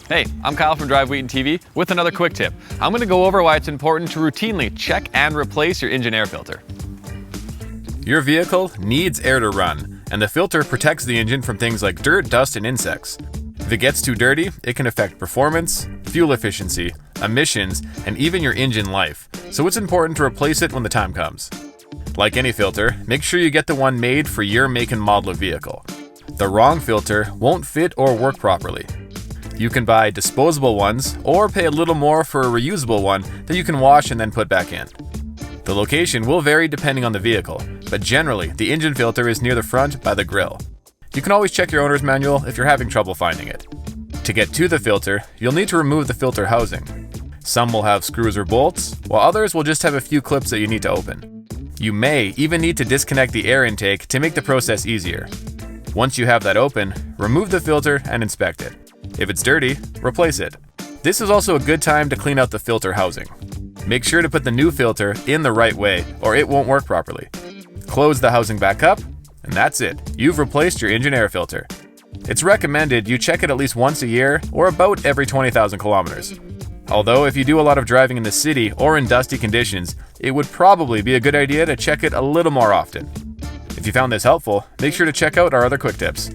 Hey, I'm Kyle from Drive Wheaton TV with another quick tip. I'm going to go over why it's important to routinely check and replace your engine air filter. Your vehicle needs air to run, and the filter protects the engine from things like dirt, dust, and insects. If it gets too dirty, it can affect performance, fuel efficiency, emissions, and even your engine life, so it's important to replace it when the time comes. Like any filter, make sure you get the one made for your make and model of vehicle. The wrong filter won't fit or work properly. You can buy disposable ones or pay a little more for a reusable one that you can wash and then put back in. The location will vary depending on the vehicle, but generally the engine filter is near the front by the grille. You can always check your owner's manual if you're having trouble finding it. To get to the filter, you'll need to remove the filter housing. Some will have screws or bolts, while others will just have a few clips that you need to open. You may even need to disconnect the air intake to make the process easier. Once you have that open, remove the filter and inspect it. If it's dirty, replace it. This is also a good time to clean out the filter housing. Make sure to put the new filter in the right way or it won't work properly. Close the housing back up, and that's it. You've replaced your engine air filter. It's recommended you check it at least once a year or about every 20,000 kilometers. Although if you do a lot of driving in the city or in dusty conditions, it would probably be a good idea to check it a little more often. If you found this helpful, make sure to check out our other quick tips.